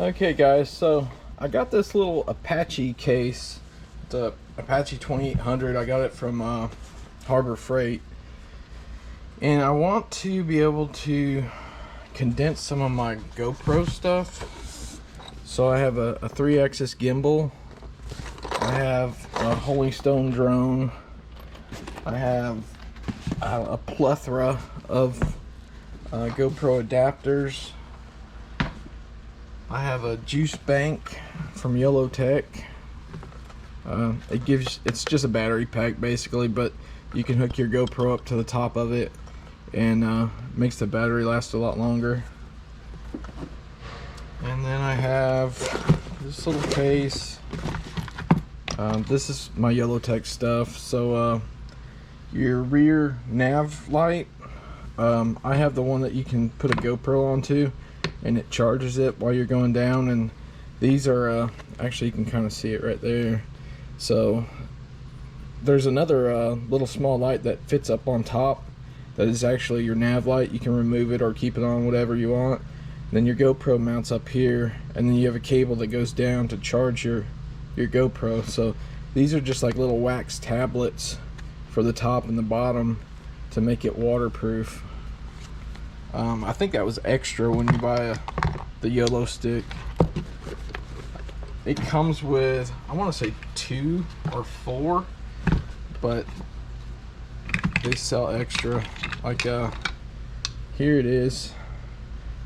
Okay guys, so I got this little Apache case. It's a Apache 2800. I got it from Harbor Freight, and I want to be able to condense some of my GoPro stuff. So I have a 3-axis gimbal, I have a Holy Stone drone, I have a plethora of GoPro adapters. I have a juice bank from Yellow Tech. It's just a battery pack basically, but you can hook your GoPro up to the top of it, and makes the battery last a lot longer. And then I have this little case. This is my Yellow Tech stuff. So your rear nav light, I have the one that you can put a GoPro onto, and it charges it while you're going down. And these are actually, you can kind of see it right there. So there's another little small light that fits up on top that is actually your nav light. You can remove it or keep it on, whatever you want. Then your GoPro mounts up here, and then you have a cable that goes down to charge your GoPro. So these are just like little wax tablets for the top and the bottom to make it waterproof. I think that was extra when you buy the yellow stick. It comes with, I want to say 2 or 4, but they sell extra. Like here it is.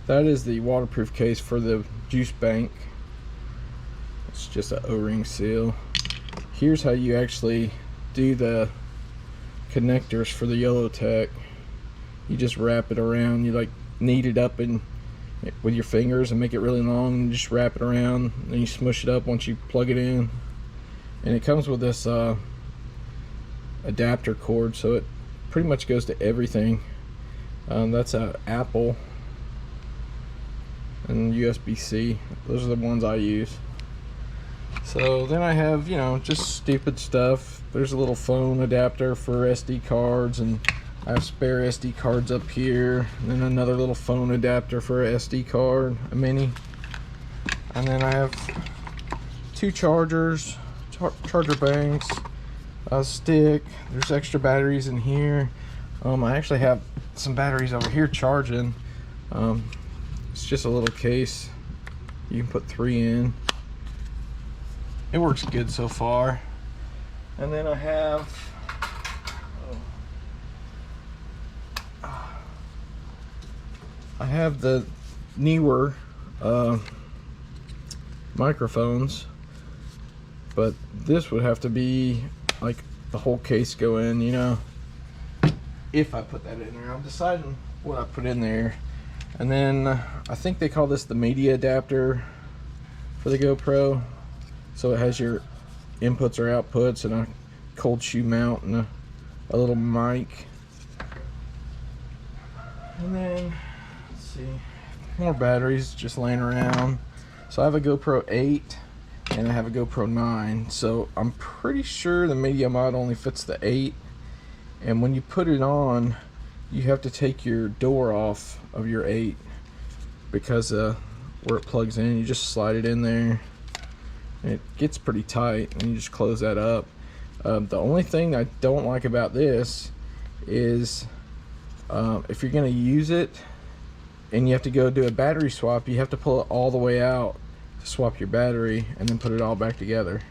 That is the waterproof case for the juice bank. It's just an O-ring seal. Here's how you actually do the connectors for the Yellow Tech. You just wrap it around. You like knead it up with your fingers and make it really long, and just wrap it around, and you smush it up once you plug it in. And it comes with this adapter cord, so it pretty much goes to everything. That's a Apple and USB-C. Those are the ones I use. So then I have, you know, just stupid stuff. There's a little phone adapter for SD cards, and I have spare SD cards up here, and then another little phone adapter for a SD card, a mini. And then I have 2 chargers, charger banks, a stick. There's extra batteries in here. I actually have some batteries over here charging. It's just a little case. You can put 3 in. It works good so far. And then I have the newer microphones, but this would have to be like the whole case go in, you know, if I put that in there. I'm deciding what I put in there. And then I think they call this the media adapter for the GoPro. So it has your inputs or outputs, and a cold shoe mount, and a little mic. And then, let's see, more batteries just laying around. So I have a GoPro 8 and I have a GoPro 9. So I'm pretty sure the media mod only fits the 8. And when you put it on, you have to take your door off of your 8, because where it plugs in, you just slide it in there. And it gets pretty tight, and you just close that up. The only thing I don't like about this is if you're going to use it and you have to go do a battery swap, you have to pull it all the way out to swap your battery and then put it all back together.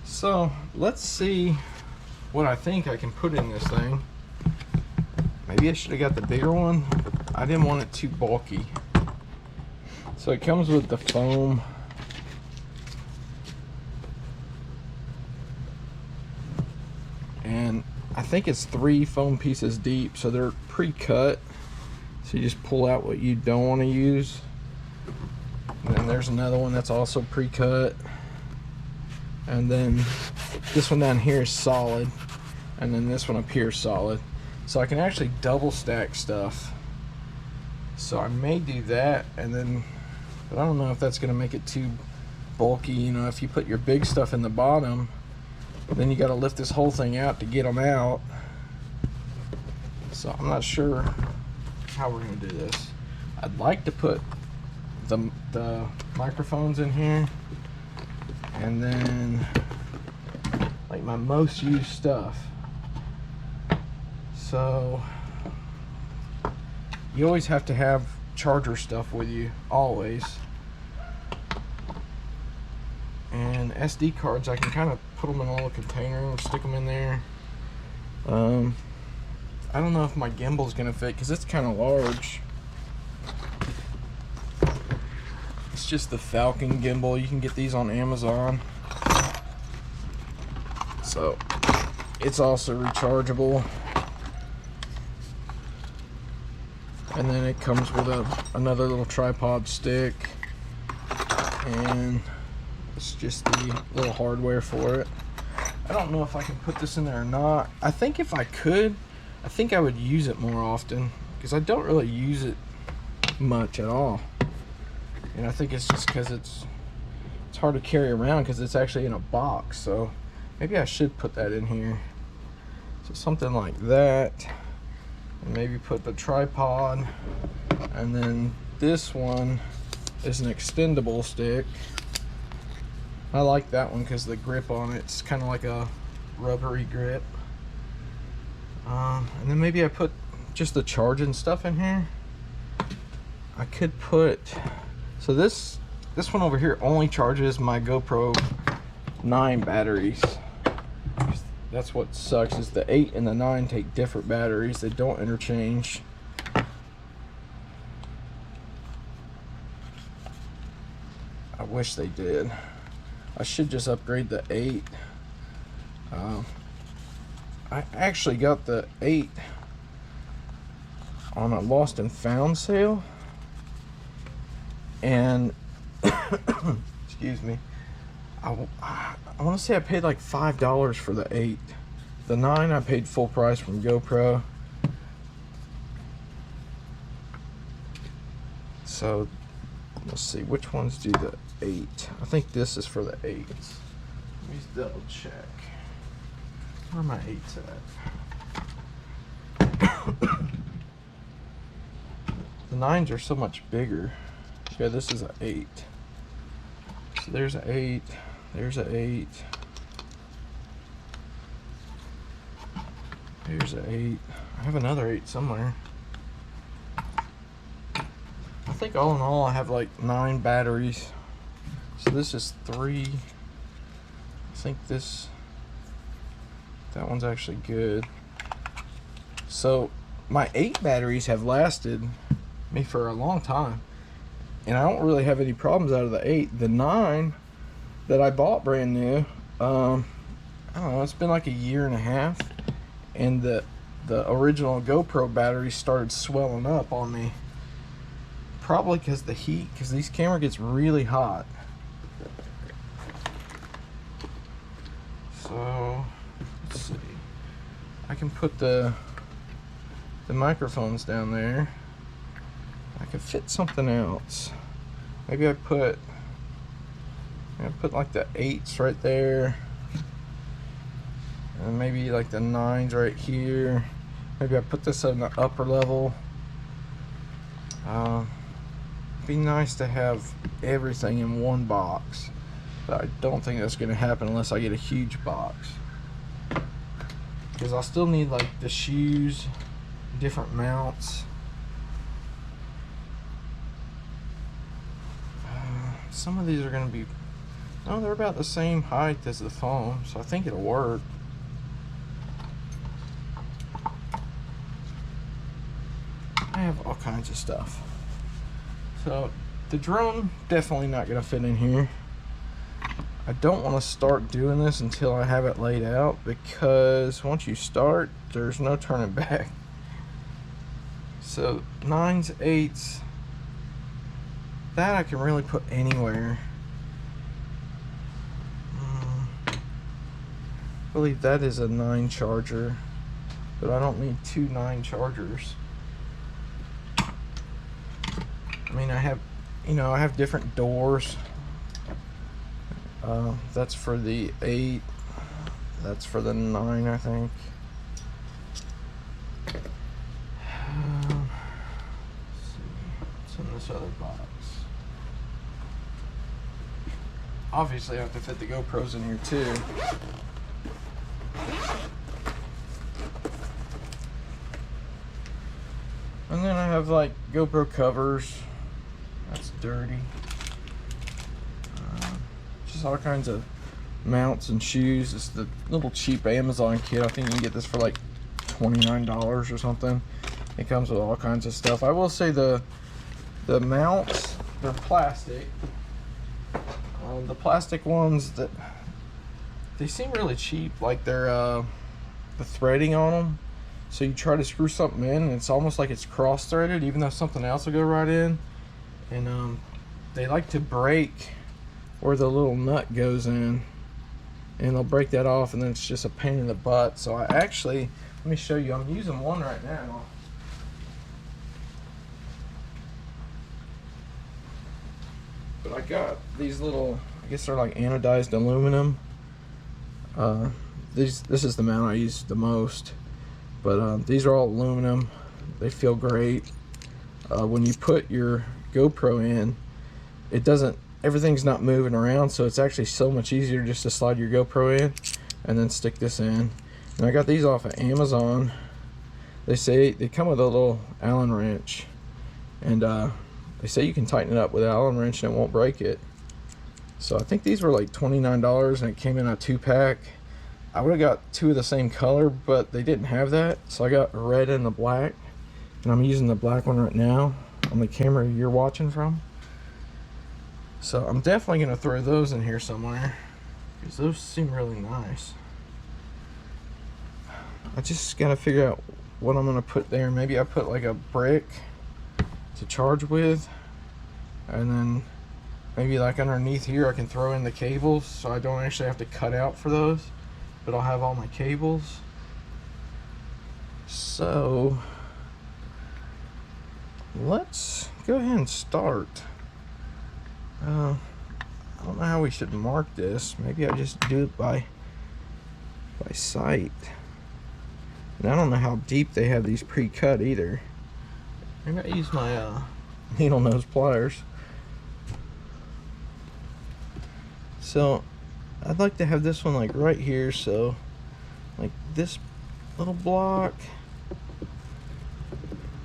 So let's see what I think I can put in this thing. Maybe I should have got the bigger one. I didn't want it too bulky. So it comes with the foam. And I think it's 3 foam pieces deep, so they're pre-cut. So you just pull out what you don't want to use. And then there's another one that's also pre-cut. And then this one down here is solid. And then this one up here is solid. So I can actually double stack stuff. So I may do that, and then, but I don't know if that's going to make it too bulky. You know, if you put your big stuff in the bottom, then you got to lift this whole thing out to get them out. So I'm not sure how we're going to do this. I'd like to put the microphones in here, and then like my most used stuff. So you always have to have charger stuff with you, always. And SD cards, I can kind of put them in a little container and stick them in there. I don't know if my gimbal's gonna fit because it's kind of large. It's just the Falcon gimbal. You can get these on Amazon. So it's also rechargeable. And then it comes with another little tripod stick. And it's just the little hardware for it. I don't know if I can put this in there or not. I think if I could, I think I would use it more often because I don't really use it much at all. And I think it's just because it's hard to carry around because it's actually in a box. So maybe I should put that in here. So something like that. And maybe put the tripod. And then this one is an extendable stick. I like that one because the grip on it's kind of like a rubbery grip. And then maybe I put just the charging stuff in here. I could put, so this one over here only charges my GoPro 9 batteries. That's what sucks, is the 8 and the 9 take different batteries. They don't interchange. I wish they did. I should just upgrade the 8. I actually got the 8 on a lost and found sale, and excuse me, I want to say I paid like $5 for the 8. The 9 I paid full price from GoPro. So let's see, which ones do the 8? I think this is for the 8s. Let me just double check. Where are my 8s at? The 9s are so much bigger. Yeah, this is an 8. So there's an 8. There's an 8. There's an 8. I have another 8 somewhere. I think all in all I have like 9 batteries. So this is 3. I think that one's actually good. So my 8 batteries have lasted me for a long time, and I don't really have any problems out of the 8. The 9 that I bought brand new, I don't know, it's been like a year and a half, and the original GoPro battery started swelling up on me. Probably because the heat, because this camera gets really hot. So let's see, I can put the microphones down there. I could fit something else. Maybe I put like the 8s right there, and maybe like the 9s right here. Maybe I put this on the upper level. It'd be nice to have everything in one box, but I don't think that's going to happen unless I get a huge box, because I'll still need like the shoes, different mounts. Some of these are going to be, no, they're about the same height as the phone, so I think it'll work. I have all kinds of stuff. So the drone definitely not going to fit in here. I don't want to start doing this until I have it laid out, because once you start, there's no turning back. So 9s, 8s, that I can really put anywhere. I believe that is a 9 charger, but I don't need 2 9 chargers. I mean, I have, I have different doors. That's for the 8. That's for the 9, I think. Let's see. in this other box. Obviously, I have to fit the GoPros in here too. And then I have like GoPro covers. That's dirty. Just all kinds of mounts and shoes. It's the little cheap Amazon kit. I think you can get this for like $29 or something. It comes with all kinds of stuff. I will say the mounts, they're plastic. The plastic ones, that they seem really cheap. Like they're the threading on them. So you try to screw something in, and it's almost like it's cross-threaded, even though something else will go right in. And they like to break where the little nut goes in, and they'll break that off, and then it's just a pain in the butt. So I actually, let me show you. I'm using one right now. But I got these little, I guess they're like anodized aluminum. This is the mount I use the most. But these are all aluminum. They feel great. When you put your GoPro in, it doesn't, everything's not moving around, so it's actually so much easier just to slide your GoPro in and then stick this in. And I got these off of Amazon. They say they come with a little Allen wrench, and they say you can tighten it up with an Allen wrench and it won't break it. So I think these were like $29, and it came in a 2-pack. I would have got 2 of the same color, but they didn't have that, so I got a red and the black, and I'm using the black one right now on the camera you're watching from. So I'm definitely going to throw those in here somewhere, because those seem really nice. I just got to figure out what I'm going to put there. Maybe I put like a brick to charge with, and then maybe like underneath here I can throw in the cables, so I don't actually have to cut out for those, but I'll have all my cables. So let's go ahead and start. I don't know how we should mark this. Maybe I just do it by sight. And I don't know how deep they have these pre-cut either. Maybe I use my needle nose pliers. So I'd like to have this one like right here, so like this little block.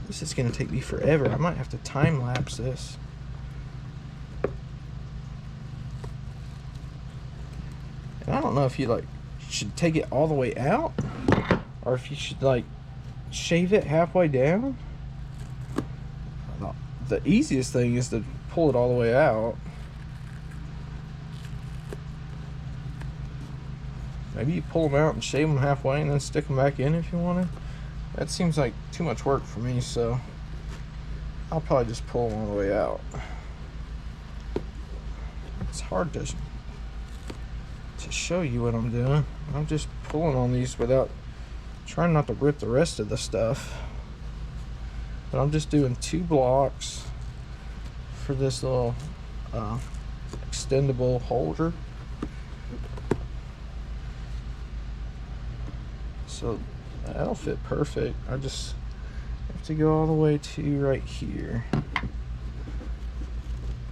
This is gonna take me forever. I might have to time lapse this. And I don't know if you like should take it all the way out, or if you should like shave it halfway down. The easiest thing is to pull it all the way out. Maybe you pull them out and shave them halfway and then stick them back in if you want to. That seems like too much work for me, so I'll probably just pull them all the way out. It's hard to show you what I'm doing. I'm just pulling on these without trying not to rip the rest of the stuff. But I'm just doing 2 blocks for this little extendable holder. So that'll fit perfect. I just have to go all the way to right here.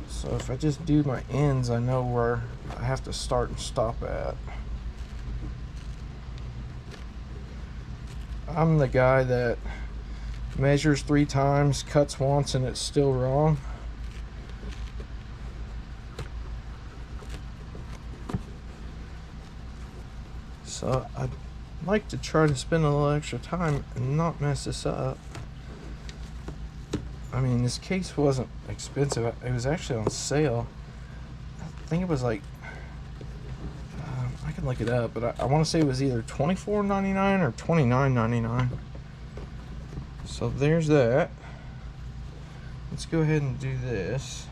So if I just do my ends, I know where I have to start and stop at. I'm the guy that measures 3 times, cuts once, and it's still wrong. So I'd like to try to spend a little extra time and not mess this up. I mean, this case wasn't expensive. It was actually on sale. I think it was like, I can look it up, but I want to say it was either $24.99 or $29.99. So there's that. Let's go ahead and do this.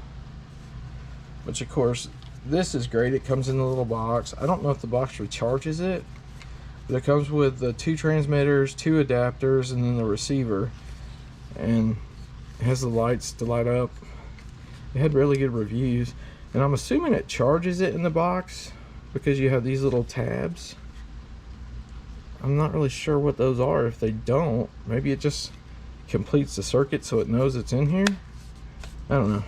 Which of course, this is great. It comes in the little box. I don't know if the box recharges it, but it comes with the 2 transmitters, 2 adapters, and then the receiver. And it has the lights to light up. It had really good reviews. And I'm assuming it charges it in the box because you have these little tabs. I'm not really sure what those are. If they don't, maybe it just completes the circuit so it knows it's in here. I don't know.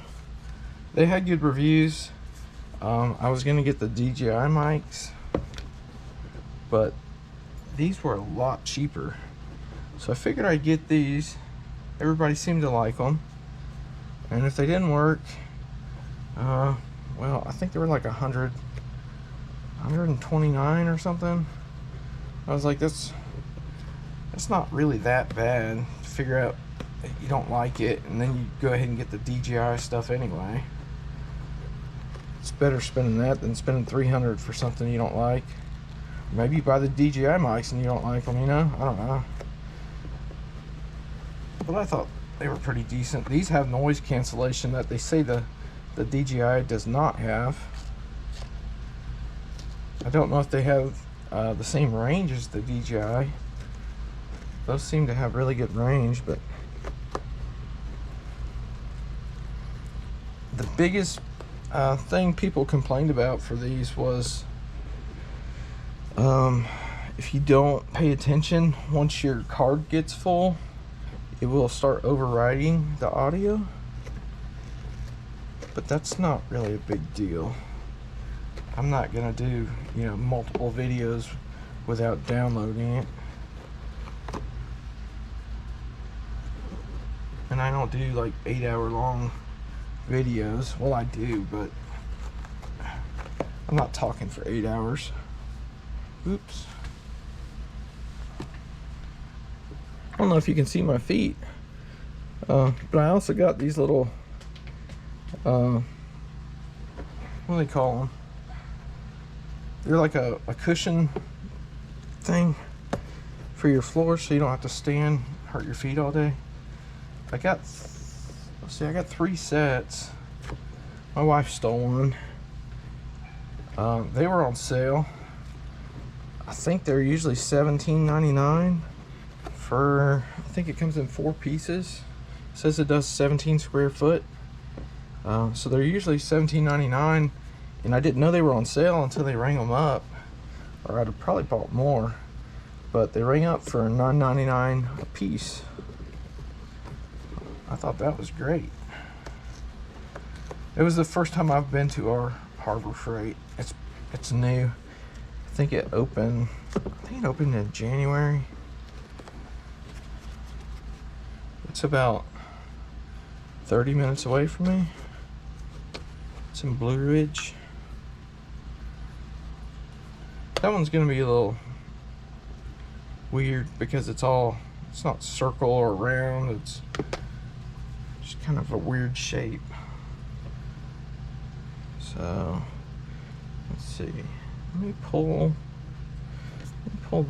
They had good reviews. I was gonna get the DJI mics, but these were a lot cheaper. So I figured I'd get these. Everybody seemed to like them. And if they didn't work, well, I think they were like 129 or something. I was like, that's not really that bad to figure out that you don't like it, and then you go ahead and get the DJI stuff anyway. It's better spending that than spending $300 for something you don't like. Maybe you buy the DJI mics and you don't like them, you know? I don't know. But I thought they were pretty decent. These have noise cancellation that they say the DJI does not have. I don't know if they have the same range as the DJI. Those seem to have really good range, but the biggest thing people complained about for these was if you don't pay attention, once your card gets full, it will start overriding the audio. But that's not really a big deal. I'm not gonna do, you know, multiple videos without downloading it. And I don't do like 8-hour long videos. Well, I do, but I'm not talking for 8 hours. Oops. I don't know if you can see my feet, but I also got these little, what do they call them? They're like a cushion thing for your floor, so you don't have to stand, hurt your feet all day. I got 3 sets. My wife stole one. They were on sale. I think they're usually $17.99 for, I think it comes in 4 pieces. It says it does 17 square foot. So they're usually $17.99, and I didn't know they were on sale until they rang them up, or I'd have probably bought more, but they rang up for $9.99 a piece. I thought that was great. It was the first time I've been to our Harbor Freight. It's new. I think it opened in January. It's about 30 minutes away from me. It's in Blue Ridge. That one's gonna be a little weird because it's not circle or round, it's just kind of a weird shape. So let's see. Let me pull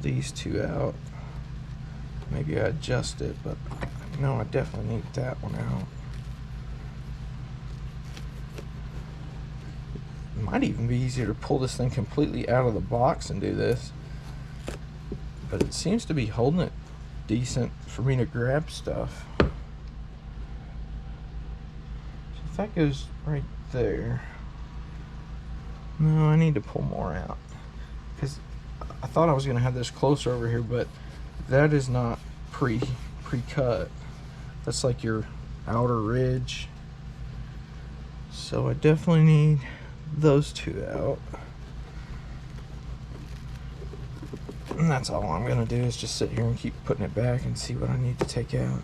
these 2 out. Maybe I adjust it, but no, I definitely need that one out. It might even be easier to pull this thing completely out of the box and do this, but it seems to be holding it decent for me to grab stuff. So if that goes right there, no, I need to pull more out because I thought I was going to have this closer over here, but that is not pre-cut. That's like your outer ridge. So I definitely need those 2 out. And that's all I'm going to do is just sit here and keep putting it back and see what I need to take out.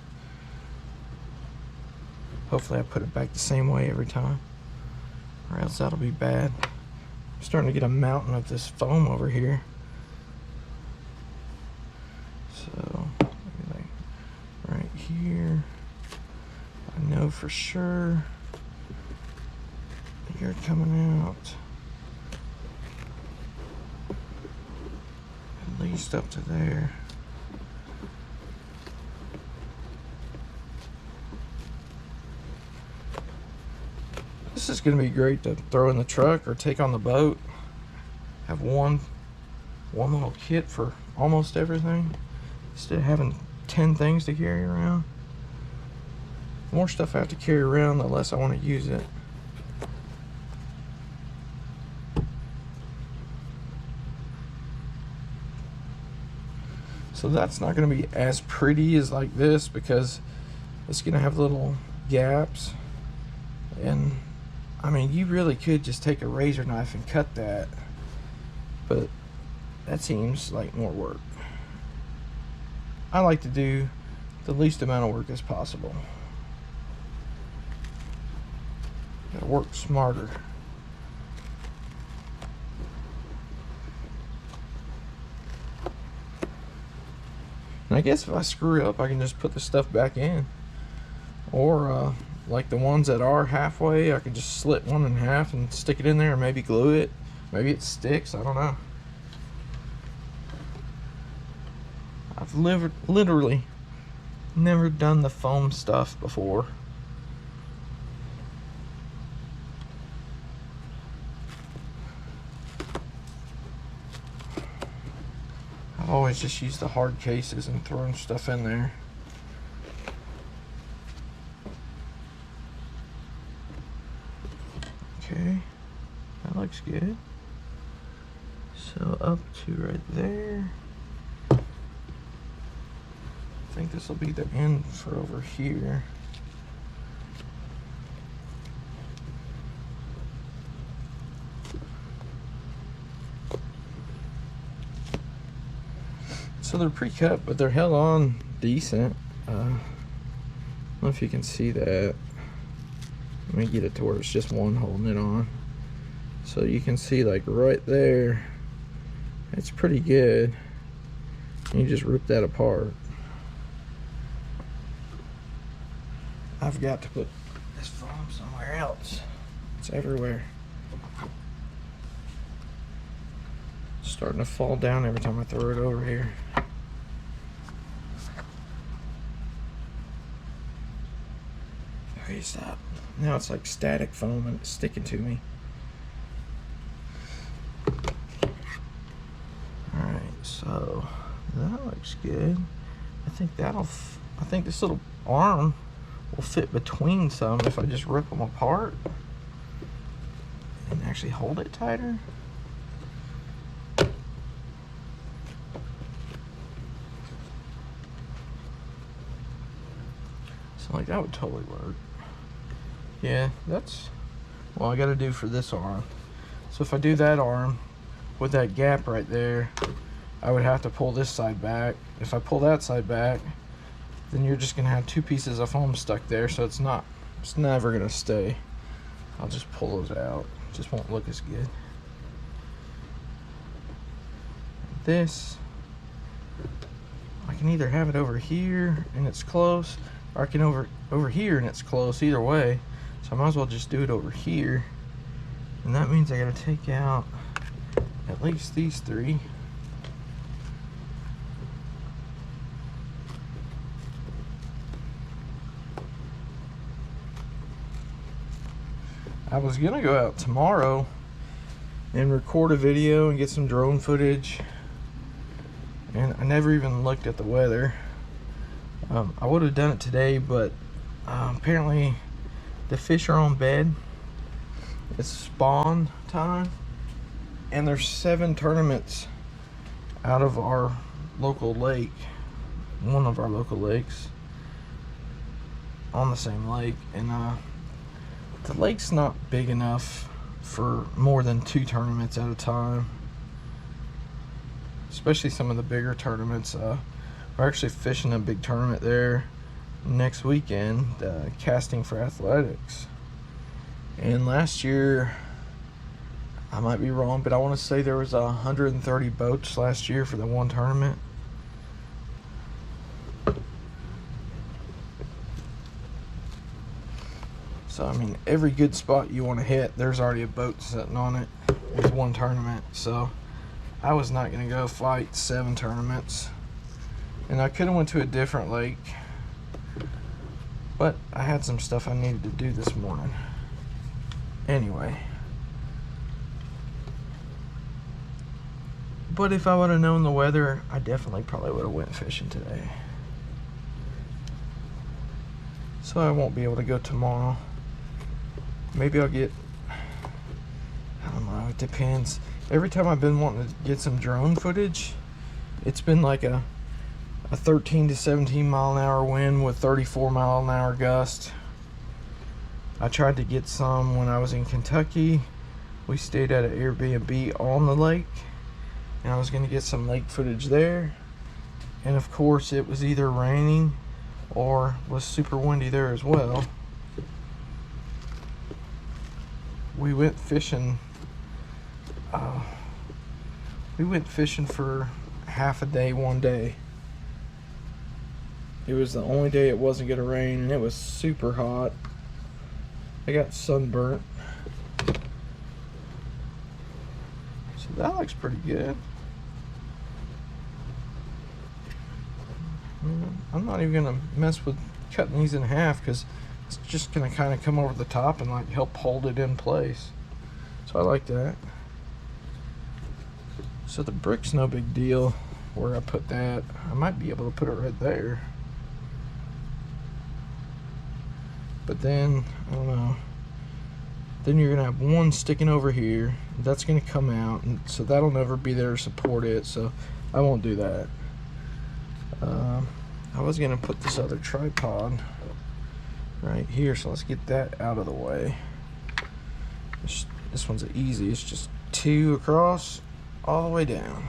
Hopefully I put it back the same way every time, or else that'll be bad. I'm starting to get a mountain of this foam over here. So maybe like right here. I know for sure you're coming out at least up to there. This is going to be great to throw in the truck or take on the boat. Have one little kit for almost everything, instead of having 10 things to carry around. The more stuff I have to carry around, the less I want to use it. So that's not going to be as pretty as like this because it's going to have little gaps. And I mean, you really could just take a razor knife and cut that, but that seems like more work. I like to do the least amount of work as possible. Gotta work smarter. And I guess if I screw up, I can just put the stuff back in. Or like the ones that are halfway, I can just slit one in half and stick it in there, and maybe glue it. Maybe it sticks, I don't know. I've literally never done the foam stuff before. I've always just used the hard cases and thrown stuff in there. Okay, that looks good. So up to right there. I think this will be the end for over here. So they're pre-cut, but they're held on decent. I don't know if you can see that. Let me get it to where it's just one holding it on. So you can see, like right there, it's pretty good. You just rip that apart. I've got to put this foam somewhere else. It's everywhere. It's starting to fall down every time I throw it over here. Okay, stop. Now it's like static foam and it's sticking to me. Alright, so that looks good. I think this little arm will fit between some if I just rip them apart and actually hold it tighter. So like that would totally work. Yeah, that's what I gotta do for this arm. So if I do that arm with that gap right there, I would have to pull this side back. If I pull that side back, then you're just gonna have two pieces of foam stuck there, so it's never gonna stay. I'll just pull those out. It just won't look as good. This, I can either have it over here and it's close, or I can over here and it's close. Either way, so I might as well just do it over here. And that means I gotta take out at least these three. I was gonna go out tomorrow and record a video and get some drone footage, and I never even looked at the weather. I would have done it today, but apparently the fish are on bed. It's spawn time, and there's 7 tournaments out of our local lake, one of our local lakes, on the same lake, and the lake's not big enough for more than 2 tournaments at a time. Especially some of the bigger tournaments. We're actually fishing a big tournament there next weekend, casting for athletics. And last year, I might be wrong, but I want to say there was 130 boats last year for the one tournament. So I mean, every good spot you want to hit, there's already a boat sitting on it with one tournament. So I was not going to go fight 7 tournaments, and I could have went to a different lake, but I had some stuff I needed to do this morning. Anyway, but if I would have known the weather, I definitely probably would have went fishing today. So I won't be able to go tomorrow. Maybe I'll get, I don't know, it depends. Every time I've been wanting to get some drone footage, it's been like a 13 to 17 mile an hour wind with 34 mile an hour gust. I tried to get some when I was in Kentucky. We stayed at an Airbnb on the lake, and I was going to get some lake footage there. And of course it was either raining or was super windy there as well. We went fishing for half a day one day. It was the only day it wasn't gonna rain, and it was super hot. I got sunburnt. So that looks pretty good. I'm not even gonna mess with cutting these in half because it's just gonna kind of come over the top and like help hold it in place. So I like that. So the brick's no big deal where I put that. I might be able to put it right there. But then, I don't know. Then you're gonna have one sticking over here. That's gonna come out, and so that'll never be there to support it, so I won't do that. I was gonna put this other tripod right here, so let's get that out of the way. This one's easy. It's just 2 across all the way down.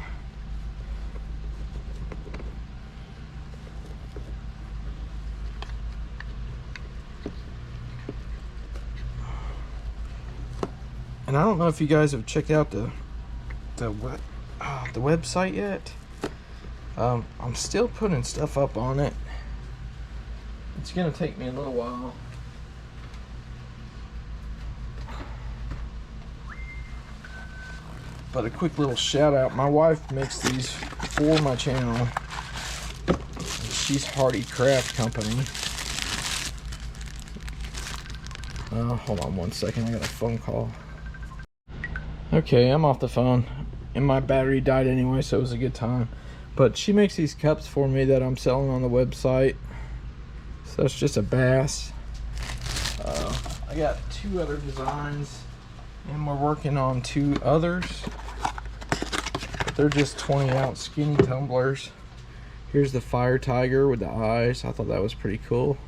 And I don't know if you guys have checked out the website yet. I'm still putting stuff up on it. It's gonna take me a little while. But a quick little shout out. My wife makes these for my channel. She's Hardy Craft Company. Hold on one second. I got a phone call. Okay, I'm off the phone. And my battery died anyway, so it was a good time. But she makes these cups for me that I'm selling on the website. So it's just a bass. I got 2 other designs, and we're working on 2 others. But they're just 20-ounce skinny tumblers. Here's the fire tiger with the eyes. I thought that was pretty cool.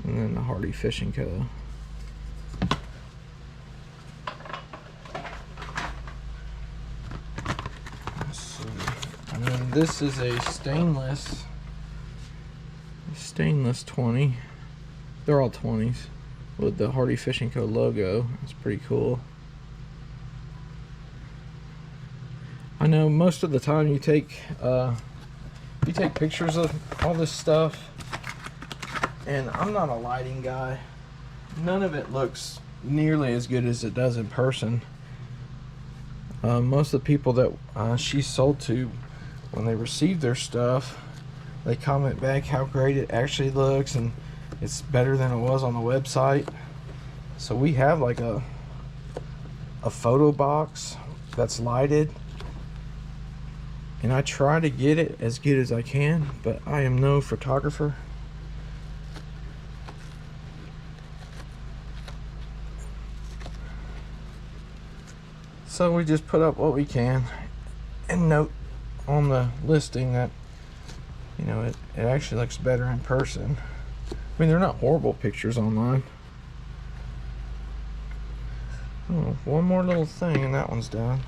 And then the Hardy Fishing Co. And then this is a stainless 20. They're all 20s with the Hardy Fishing Co. logo. It's pretty cool. I know most of the time you take pictures of all this stuff, and I'm not a lighting guy. None of it looks nearly as good as it does in person. Most of the people that she sold to, when they receive their stuff, they comment back how great it actually looks, and it's better than it was on the website. So we have like a photo box that's lighted, and I try to get it as good as I can, but I am no photographer. So we just put up what we can, and note on the listing that, you know, it actually looks better in person. I mean, they're not horrible pictures online. Oh, one more little thing and that one's done.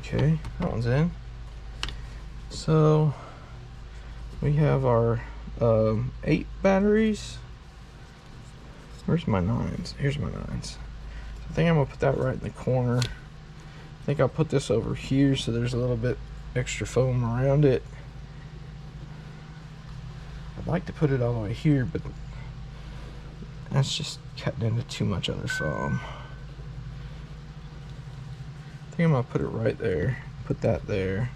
Okay, that one's in. So we have our 8 batteries. Where's my 9s? Here's my 9s. I think I'm gonna put that right in the corner. I think I'll put this over here so there's a little bit extra foam around it. I'd like to put it all the way here, but that's just cutting into too much other foam. I think I'm gonna put it right there. Put that there.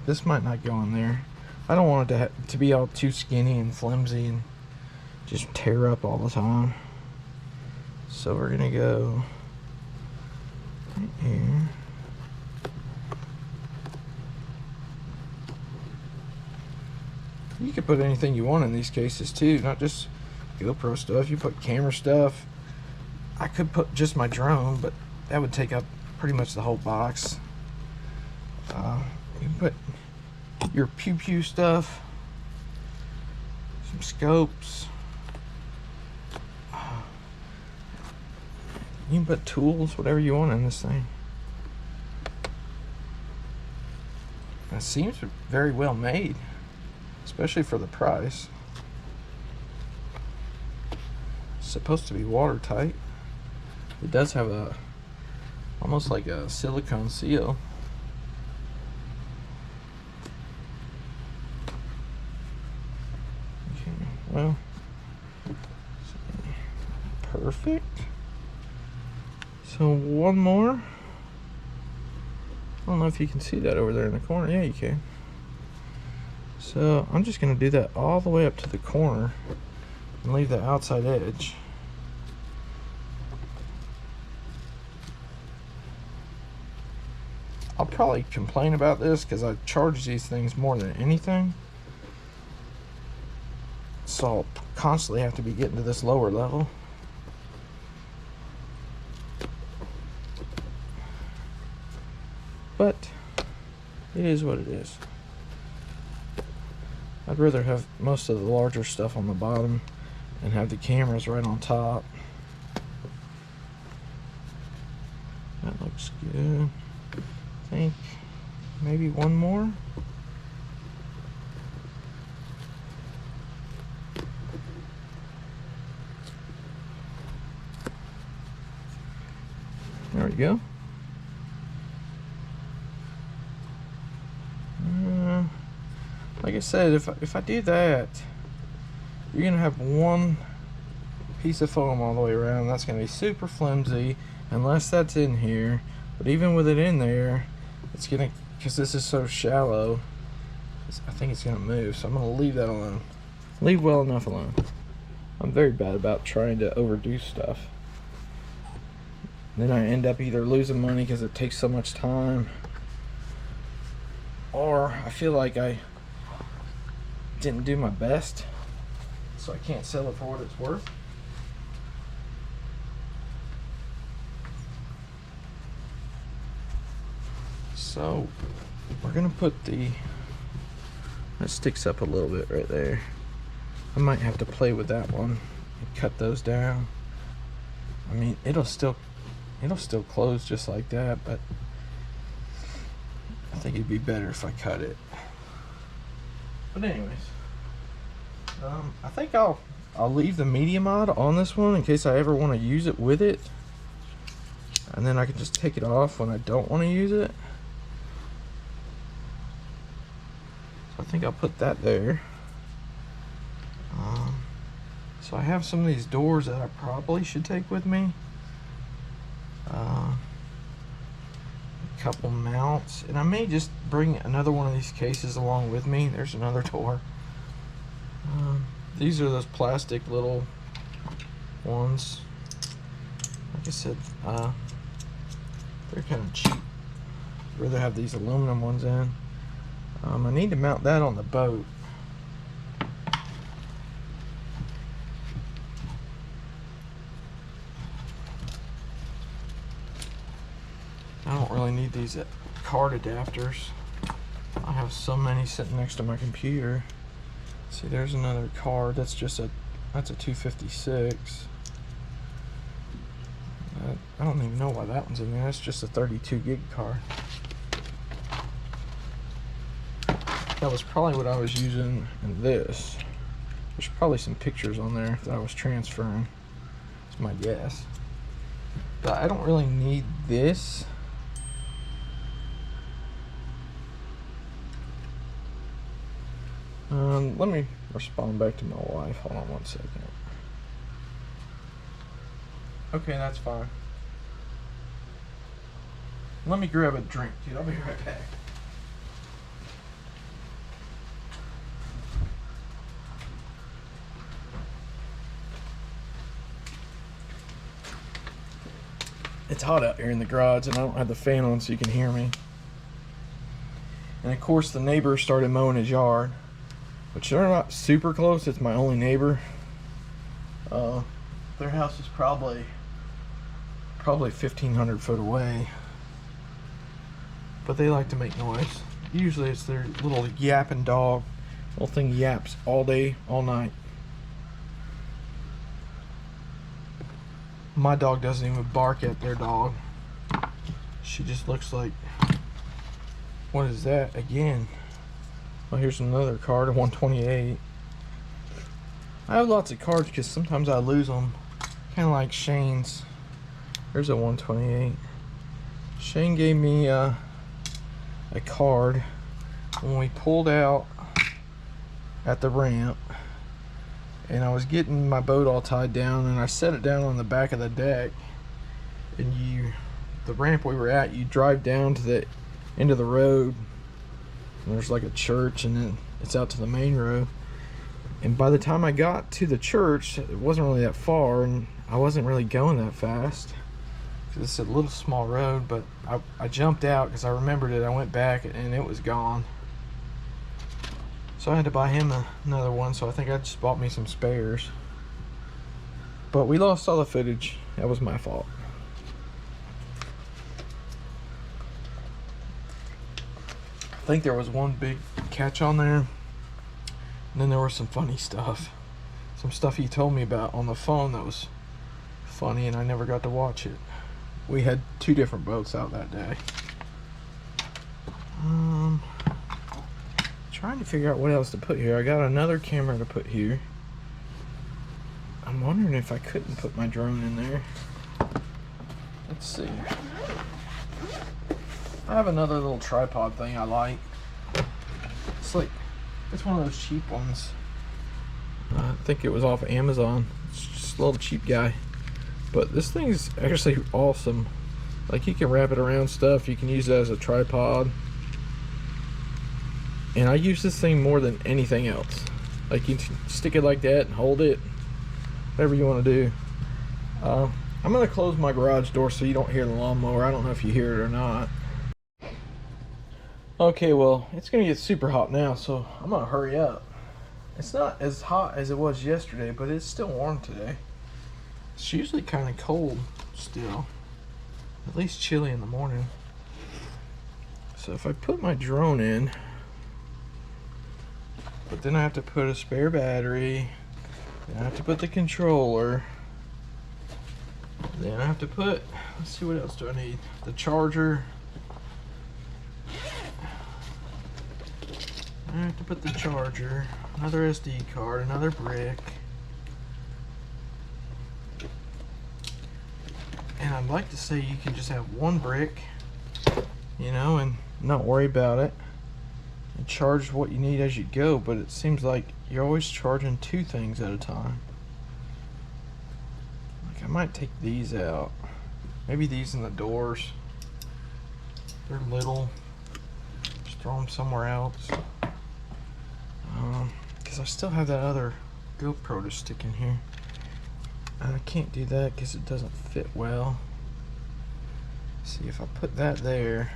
This might not go in there. I don't want it to be all too skinny and flimsy and just tear up all the time. So we're gonna go right here. You can put anything you want in these cases too, not just GoPro stuff. You put camera stuff. I could put just my drone, but that would take up pretty much the whole box. You can put your pew stuff, some scopes. You can put tools, whatever you want in this thing. It seems very well made, especially for the price. It's supposed to be watertight. It does have a almost like a silicone seal. Okay, well, perfect. So one more. I don't know if you can see that over there in the corner. Yeah, you can. So I'm just going to do that all the way up to the corner and leave the outside edge. I'll probably complain about this because I charge these things more than anything. So I'll constantly have to be getting to this lower level. But it is what it is. I'd rather have most of the larger stuff on the bottom and have the cameras right on top. That looks good. I think maybe one more. There we go. Like I said, if I do that, you're gonna have one piece of foam all the way around. That's gonna be super flimsy unless that's in here. But even with it in there, it's gonna, because this is so shallow, I think it's gonna move. So I'm gonna leave that alone. Leave well enough alone. I'm very bad about trying to overdo stuff. Then I end up either losing money because it takes so much time, or I feel like I didn't do my best, so I can't sell it for what it's worth. So we're gonna put that sticks up a little bit right there. I might have to play with that one and cut those down. I mean, it'll still close just like that, but I think it'd be better if I cut it. But anyways, I think I'll leave the media mod on this one in case I ever want to use it with it, and then I can just take it off when I don't want to use it. So I think I'll put that there. So I have some of these doors that I probably should take with me. A couple mounts, and I may just bring another one of these cases along with me. There's another door. These are those plastic little ones. Like I said, they're kind of cheap. I'd rather have these aluminum ones in. I need to mount that on the boat. I don't really need these card adapters. I have so many sitting next to my computer. See, there's another card. That's a 256. I don't even know why that one's in there. It's just a 32 gig card. That was probably what I was using in this. There's probably some pictures on there that I was transferring. That's my guess. But I don't really need this. Let me respond back to my wife. Hold on one second. Okay, that's fine. Let me grab a drink, dude. I'll be right back. It's hot out here in the garage, and I don't have the fan on so you can hear me. And of course, the neighbor started mowing his yard, which they're not super close. It's my only neighbor. Their house is probably 1,500 foot away. but they like to make noise. Usually it's their little yapping dog. Little thing yaps all day, all night. My dog doesn't even bark at their dog. She just looks like, what is that again? Well, here's another card, a 128. I have lots of cards because sometimes I lose them. Kind of like Shane's. There's a 128. Shane gave me a card when we pulled out at the ramp, and I was getting my boat all tied down, and I set it down on the back of the deck, and the ramp we were at, you drive down to the end of the road, and there's like a church, and then it's out to the main road. And by the time I got to the church, it wasn't really that far, and I wasn't really going that fast because it's a little small road. But I jumped out because I remembered it. I went back and it was gone, so I had to buy him another one. So I think I just bought me some spares, but we lost all the footage. That was my fault. I think there was one big catch on there, and then there was some funny stuff. Some stuff he told me about on the phone that was funny, and I never got to watch it. We had 2 different boats out that day. Trying to figure out what else to put here. I got another camera to put here. I'm wondering if I couldn't put my drone in there. Let's see. I have another little tripod thing I like. It's one of those cheap ones. I think it was off Amazon. It's just a little cheap guy. But this thing is actually awesome. Like, you can wrap it around stuff. You can use it as a tripod. And I use this thing more than anything else. Like, you can stick it like that and hold it. Whatever you want to do. I'm going to close my garage door so you don't hear the lawnmower. I don't know if you hear it or not. Okay, well, it's gonna get super hot now, so I'm gonna hurry up. It's not as hot as it was yesterday, but it's still warm today. It's usually kind of cold still, at least chilly in the morning. So if I put my drone in, but then I have to put a spare battery, then I have to put the controller, then I have to put, let's see, what else do I need? The charger. I have to put the charger, another SD card, another brick. And I'd like to say you can just have one brick, you know, and not worry about it, and charge what you need as you go, but it seems like you're always charging 2 things at a time. Like, I might take these out. Maybe these in the doors. They're little. Just throw them somewhere else. Because I still have that other GoPro to stick in here. I can't do that because it doesn't fit well. See, if I put that there,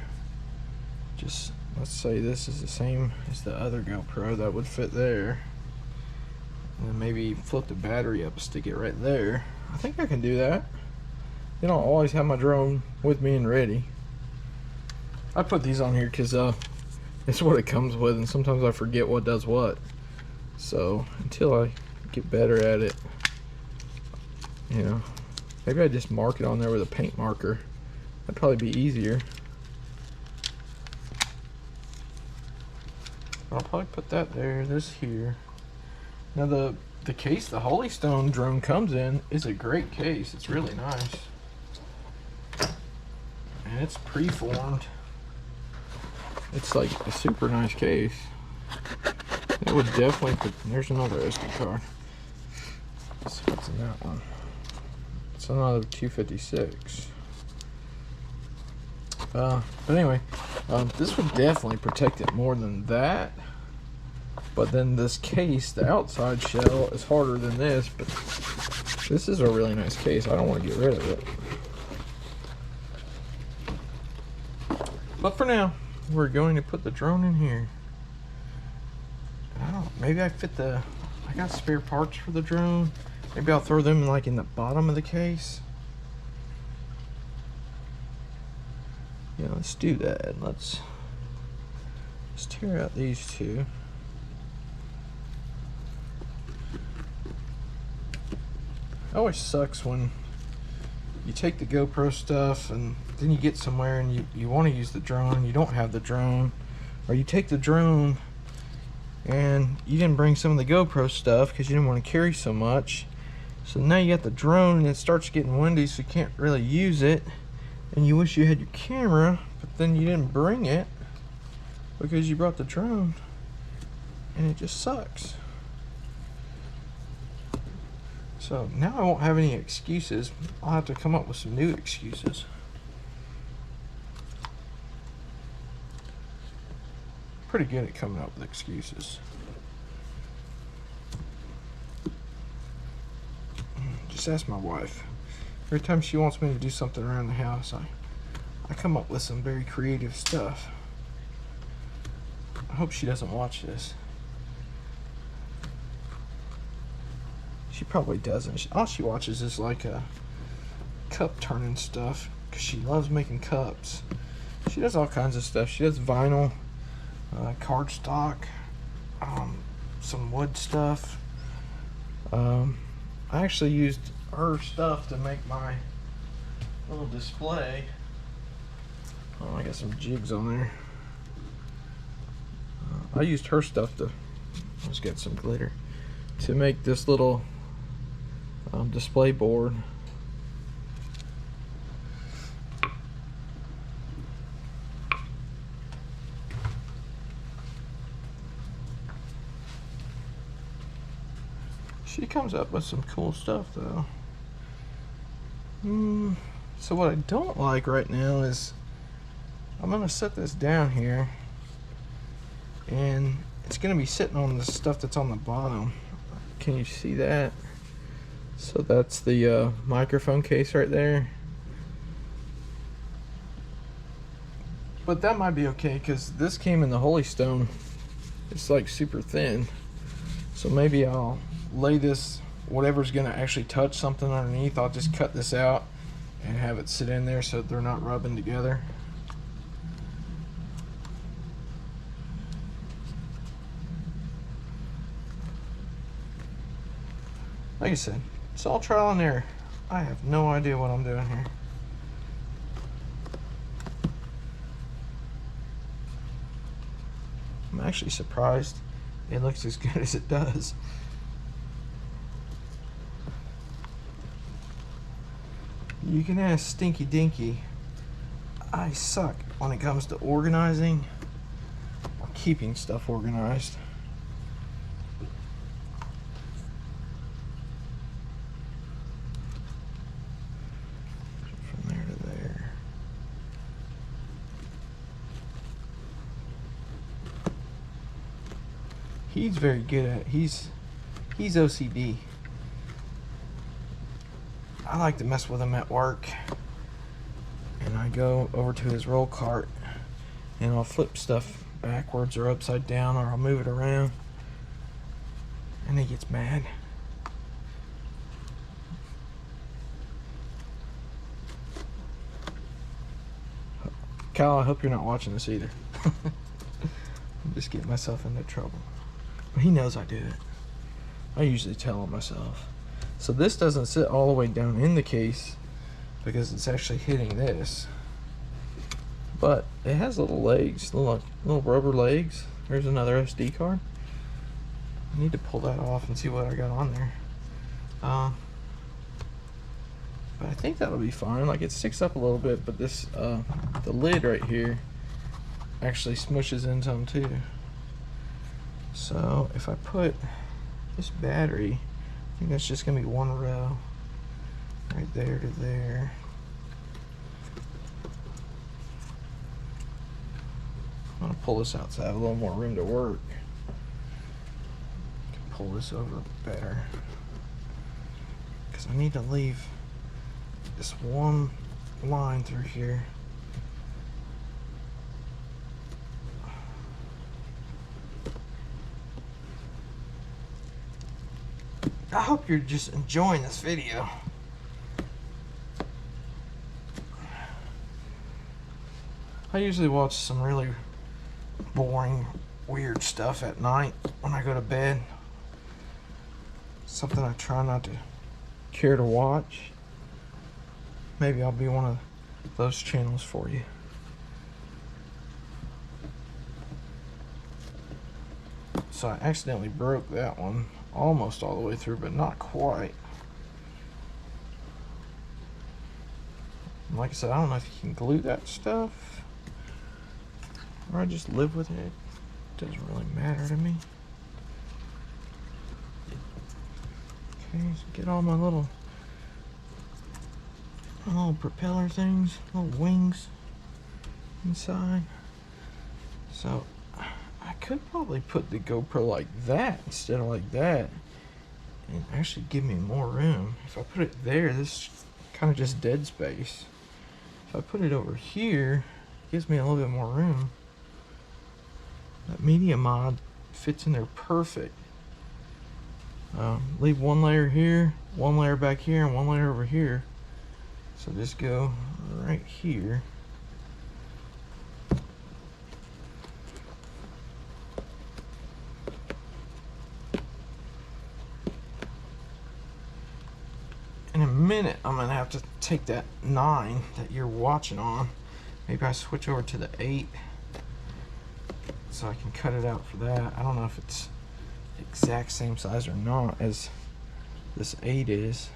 just let's say this is the same as the other GoPro, that would fit there. And then maybe flip the battery up and stick it right there. I think I can do that. Then I'll always have my drone with me and ready. I put these on here because it's what it comes with, and sometimes I forget what does what. So until I get better at it, you know, maybe I just mark it on there with a paint marker. That'd probably be easier. I'll probably put that there, this here. Now the case the Holy Stone drone comes in is a great case. It's really nice. And it's preformed. It's like a super nice case. It would definitely put, there's another SD card. Let's see what's in that one. It's another 256. But anyway, this would definitely protect it more than that. But then this case, the outside shell, is harder than this, but this is a really nice case. I don't want to get rid of it. But for now, we're going to put the drone in here. I don't know, maybe I got spare parts for the drone. Maybe I'll throw them like in the bottom of the case. Yeah, let's do that. Let's tear out these two. It always sucks when you take the GoPro stuff and then you get somewhere and you want to use the drone, you don't have the drone, or you take the drone and you didn't bring some of the GoPro stuff because you didn't want to carry so much. So now you got the drone and it starts getting windy, so you can't really use it, and you wish you had your camera, but then you didn't bring it because you brought the drone, and it just sucks. So now I won't have any excuses. I'll have to come up with some new excuses. Pretty good at coming up with excuses. Just ask my wife. Every time she wants me to do something around the house, I come up with some very creative stuff. I hope she doesn't watch this. She probably doesn't. All she watches is like cup turning stuff, because she loves making cups. She does all kinds of stuff. She does vinyl, cardstock, some wood stuff. I actually used her stuff to make my little display. Oh, I got some jigs on there. I used her stuff to, let's get some glitter, to make this little display board. She comes up with some cool stuff though. So what I don't like right now is I'm gonna set this down here and it's gonna be sitting on the stuff that's on the bottom. Can you see that? So that's the microphone case right there. But that might be okay because this came in the Holy Stone. It's like super thin. So maybe I'll lay this, whatever's gonna actually touch something underneath, I'll just cut this out and have it sit in there so they're not rubbing together. Like I said, it's all trial and error. I have no idea what I'm doing here. I'm actually surprised it looks as good as it does. You can ask Stinky Dinky. I suck when it comes to organizing or keeping stuff organized. From there to there. He's very good at it. He's OCD. I like to mess with him at work, and I go over to his roll cart and I'll flip stuff backwards or upside down, or I'll move it around, and he gets mad. Kyle, I hope you're not watching this either. I'm just getting myself into trouble. But he knows I do it. I usually tell him myself. So this doesn't sit all the way down in the case because it's actually hitting this. But it has little legs, little rubber legs. There's another SD card. I need to pull that off and see what I got on there. But I think that'll be fine. Like, it sticks up a little bit, but this the lid right here actually smushes into them too. So if I put this battery, I think that's just gonna be one row right there to there. I'm gonna pull this out so I have a little more room to work. I can pull this over better because I need to leave this one line through here. I hope you're just enjoying this video. I usually watch some really boring, weird stuff at night when I go to bed. Something I try not to care to watch. Maybe I'll be one of those channels for you. So I accidentally broke that one almost all the way through, but not quite. And like I said, I don't know if you can glue that stuff or I just live with it. Doesn't really matter to me. Okay, so get all my little propeller things, little wings inside. So I could probably put the GoPro like that instead of like that and actually give me more room. If I put it there, this is kind of just dead space. If I put it over here, it gives me a little bit more room. That media mod fits in there perfect. Leave one layer here, one layer back here, and one layer over here. So just go right here. In a minute, I'm gonna have to take that 9 that you're watching on. Maybe I switch over to the 8 so I can cut it out for that. I don't know if it's exact same size or not as this 8 is.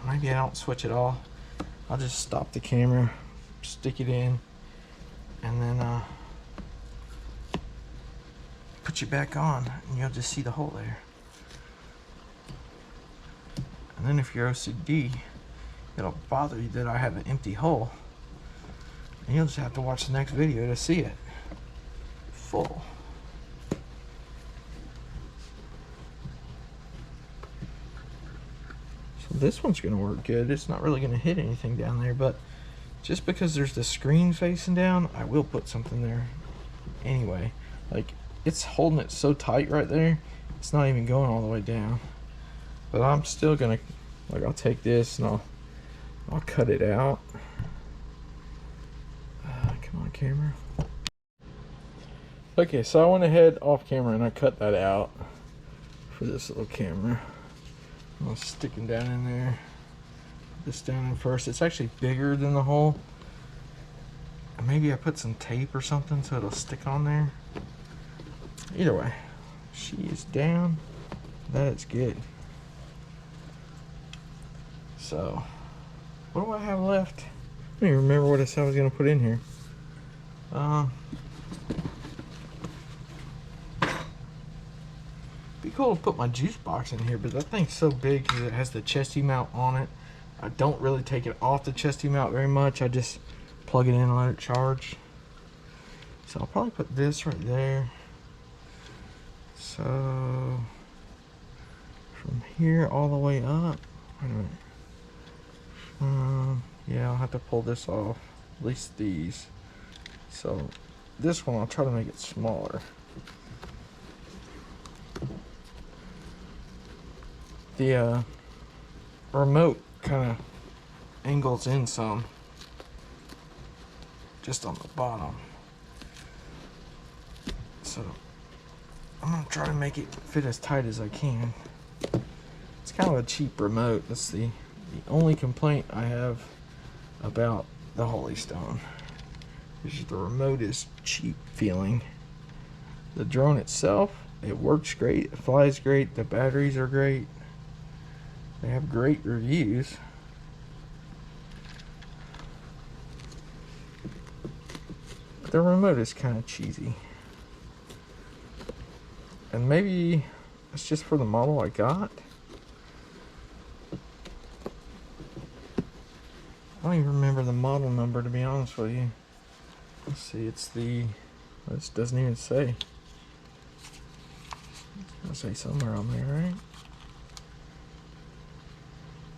Maybe I don't switch it all. I'll just stop the camera, stick it in, and then put you back on, and you'll just see the hole there. And then if you're OCD, it'll bother you that I have an empty hole, and you'll just have to watch the next video to see it full. So this one's gonna work good. It's not really gonna hit anything down there, but just because there's the screen facing down, I will put something there anyway. Like, it's holding it so tight right there, it's not even going all the way down. But I'm still gonna, like, I'll take this and I'll cut it out. Come on, camera. Okay, so I went ahead off camera and I cut that out for this little camera. I'll stick them down in there. Put this down in first. It's actually bigger than the hole. Maybe I put some tape or something so it'll stick on there. Either way, she is down. That is good. So, what do I have left? I don't even remember what I said I was going to put in here. Be cool to put my juice box in here, but that thing's so big because it has the chesty mount on it. I don't really take it off the chesty mount very much. I just plug it in and let it charge. So I'll probably put this right there. So from here all the way up. Wait a minute. Yeah, I'll have to pull this off. At least these. So this one I'll try to make it smaller. The remote kind of angles in some just on the bottom, so I'm gonna try to make it fit as tight as I can. It's kind of a cheap remote. That's the only complaint I have about the Holy Stone, is the remote is cheap feeling. The drone itself, it works great, it flies great, the batteries are great. They have great reviews. But the remote is kind of cheesy. And maybe it's just for the model I got. I don't even remember the model number, to be honest with you. Let's see, it's the, this doesn't even say. I'll say somewhere on there, right?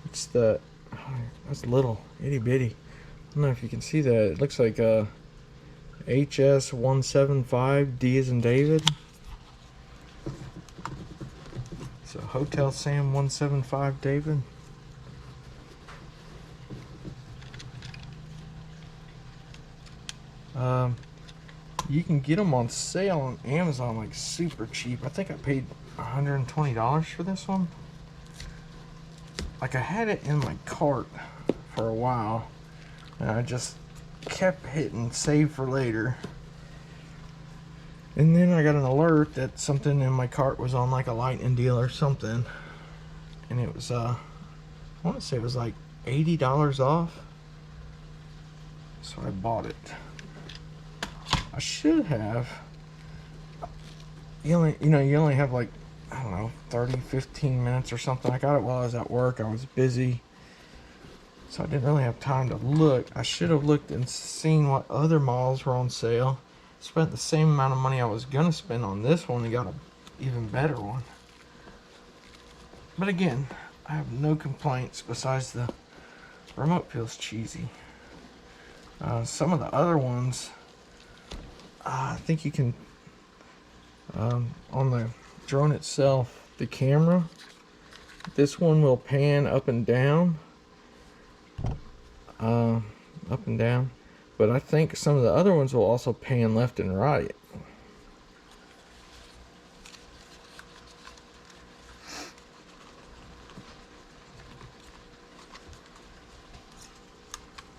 It's the, oh, that's little, itty bitty. I don't know if you can see that. It looks like a HS175, D as in David. Hotel Sam 175 David. You can get them on sale on Amazon like super cheap. I think I paid $120 for this one. Like, I had it in my cart for a while and I just kept hitting save for later. And then I got an alert that something in my cart was on like a lightning deal or something. And it was, I want to say it was like $80 off. So I bought it. I should have. You only have like, I don't know, 30, 15 minutes or something. I got it while I was at work. I was busy. So I didn't really have time to look. I should have looked and seen what other models were on sale. Spent the same amount of money I was gonna spend on this one and got an even better one. But again, I have no complaints besides the remote feels cheesy. Some of the other ones, I think you can, on the drone itself, the camera, this one will pan up and down, but I think some of the other ones will also pan left and right.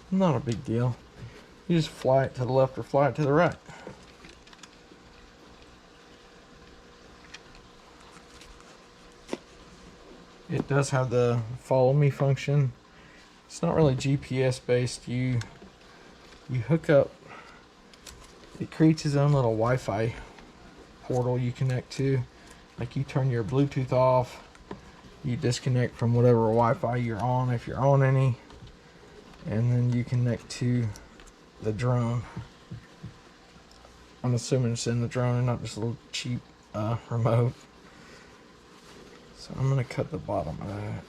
Not a big deal. You just fly it to the left or fly it to the right. It does have the follow me function. It's not really GPS based. You hook up, it creates its own little Wi-Fi portal you connect to. Like, you turn your Bluetooth off, you disconnect from whatever Wi-Fi you're on, if you're on any, and then you connect to the drone. I'm assuming it's in the drone and not just a little cheap remote. So I'm going to cut the bottom of that.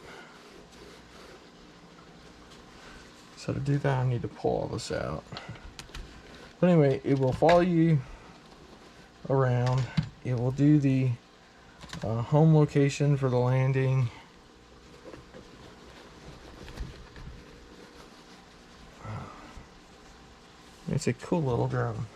So to do that, I need to pull all this out. But anyway, it will follow you around. It will do the home location for the landing. It's a cool little drone.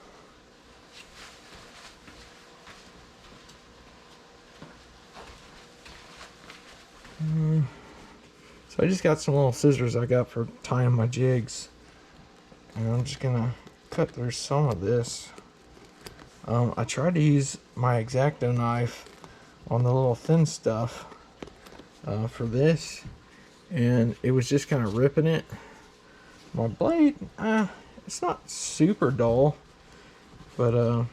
So I just got some little scissors I got for tying my jigs, and I'm just gonna cut through some of this. I tried to use my X-Acto knife on the little thin stuff for this, and it was just kind of ripping it. My blade, it's not super dull, but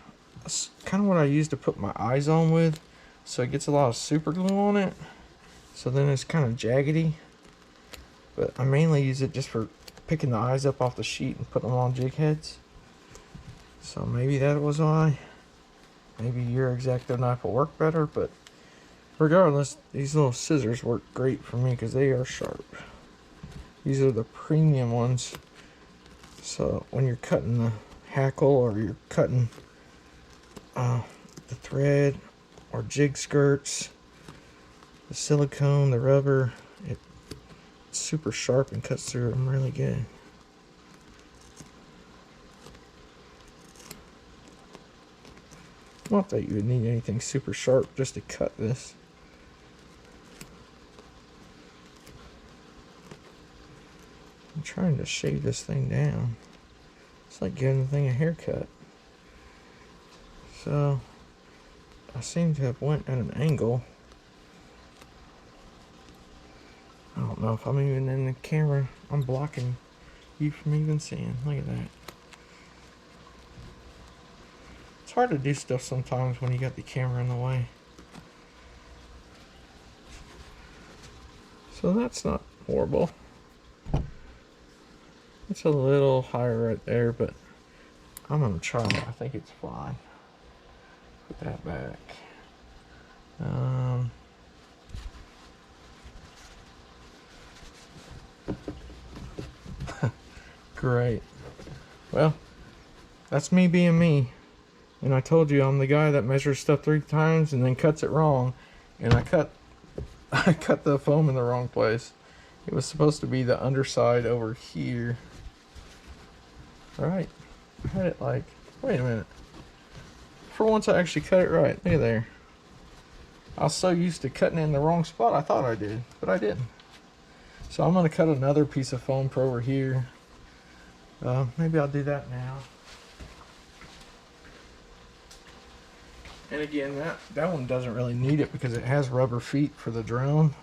that's kind of what I use to put my eyes on with, so it gets a lot of super glue on it, so then it's kind of jaggedy. But I mainly use it just for picking the eyes up off the sheet and putting them on jig heads. So maybe that was why. Maybe your X-Acto knife will work better, but regardless, these little scissors work great for me because they are sharp. These are the premium ones. So when you're cutting the hackle, or you're cutting the thread or jig skirts, the silicone, the rubber, it's super sharp and cuts through them really good. Not that you would need anything super sharp just to cut this. I'm trying to shave this thing down. It's like giving the thing a haircut. So I seem to have went at an angle. I don't know if I'm even in the camera. I'm blocking you from even seeing. Look at that. It's hard to do stuff sometimes when you got the camera in the way. So that's not horrible. It's a little higher right there, but I'm gonna try it. I think it's fine. Put that back. Great. Well, that's me being me. And I told you I'm the guy that measures stuff 3 times and then cuts it wrong. And I cut I cut the foam in the wrong place. It was supposed to be the underside over here. Alright. I had it like, wait a minute. For once I actually cut it right. Look at there. I was so used to cutting in the wrong spot, I thought I did, but I didn't. So I'm going to cut another piece of foam for over here. Maybe I'll do that now. And again, that one doesn't really need it because it has rubber feet for the drone.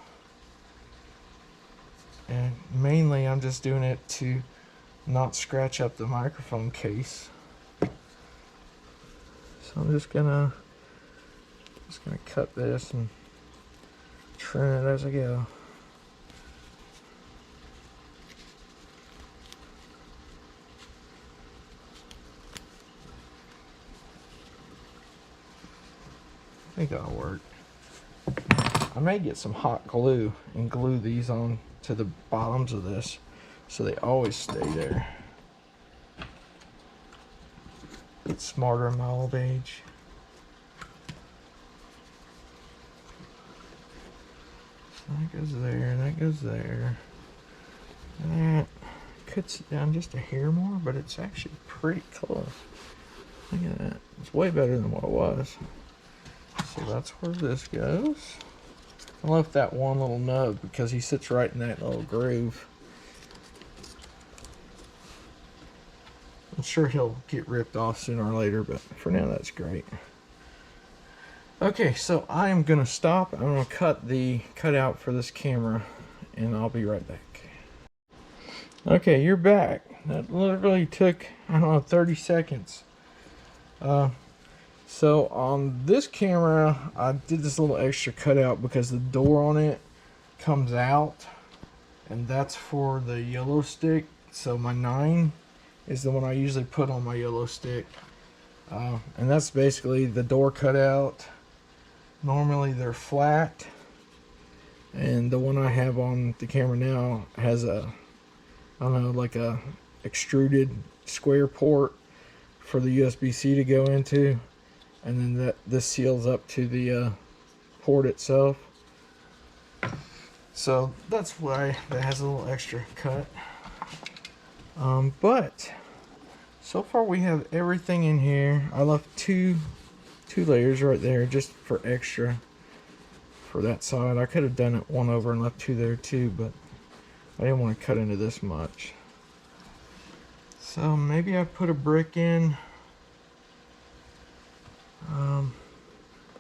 And mainly I'm just doing it to not scratch up the microphone case. So I'm just gonna cut this and trim it as I go. I think that'll work. I may get some hot glue and glue these on to the bottoms of this so they always stay there. Get smarter in my old age. So that goes there, that goes there. And that cuts it down just a hair more, but it's actually pretty close. Look at that. It's way better than what it was. So that's where this goes. I left that one little nub because he sits right in that little groove. I'm sure he'll get ripped off sooner or later, but for now that's great. Okay, so I am going to stop. I'm going to cut the cutout for this camera, and I'll be right back. Okay, you're back. That literally took, I don't know, 30 seconds. So on this camera, I did this little extra cutout because the door on it comes out, and that's for the yellow stick. So my 9 is the one I usually put on my yellow stick. And that's basically the door cutout. Normally they're flat, and the one I have on the camera now has a, I don't know, like a extruded square port for the USB-C to go into. And then this seals up to the port itself. So that's why that has a little extra cut. But so far we have everything in here. I left two layers right there just for extra for that side. I could have done it one over and left 2 there too, but I didn't want to cut into this much. So maybe I put a brick in.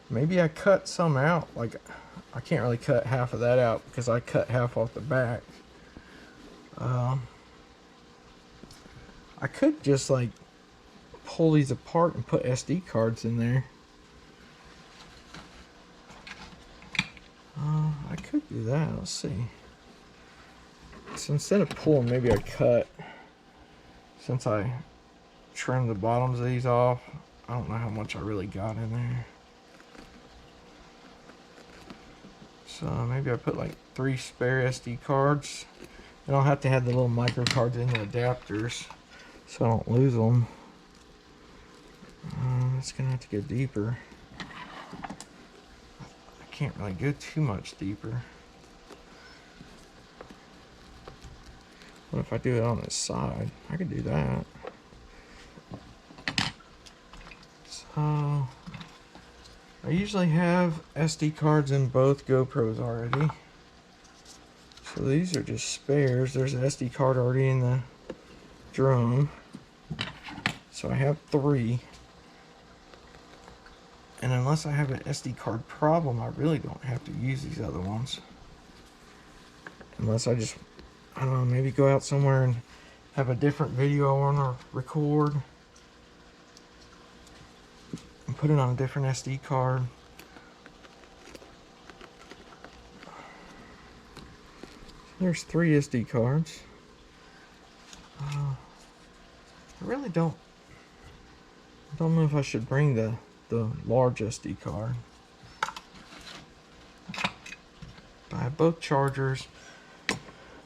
Maybe I cut some out. Like, I can't really cut half of that out because I cut half off the back. I could just like pull these apart and put SD cards in there. I could do that. Let's see. So instead of pulling, maybe I cut. Since I trimmed the bottoms of these off, I don't know how much I really got in there. So maybe I put like 3 spare SD cards. And I'll have to have the little micro cards in the adapters so I don't lose them. It's gonna have to go deeper. I can't really go too much deeper. What if I do it on this side? I could do that. So I usually have SD cards in both GoPros already. So these are just spares. There's an SD card already in the drone. So I have 3. And unless I have an SD card problem, I really don't have to use these other ones. Unless I just, I don't know, maybe go out somewhere and have a different video I want to record. And put it on a different SD card. There's 3 SD cards. I really don't know if I should bring the large SD card. I have both chargers.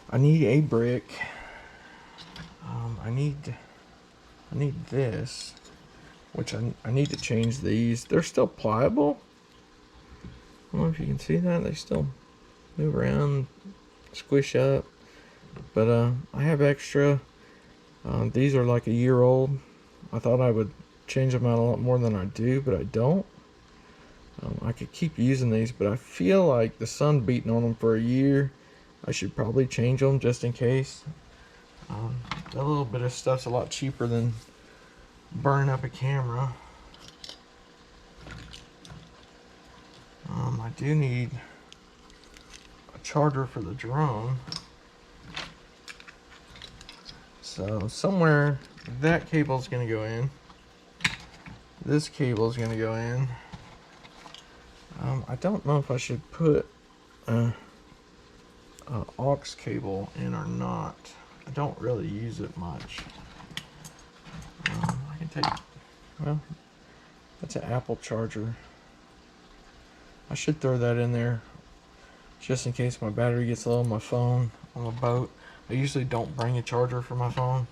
I need a brick. I need this, which I need to change these. They're still pliable. I don't know if you can see that. They still move around, squish up. But I have extra. These are like a year old. I thought I would change them out a lot more than I do, but I don't. I could keep using these, but I feel like the sun beating on them for a year, I should probably change them just in case. A little bit of stuff's a lot cheaper than burning up a camera. I do need a charger for the drone. So somewhere that cable is going to go in. This cable is going to go in. I don't know if I should put a aux cable in or not. I don't really use it much. I can take, well, that's an Apple charger. I should throw that in there just in case my battery gets low on my phone on the boat. I usually don't bring a charger for my phone,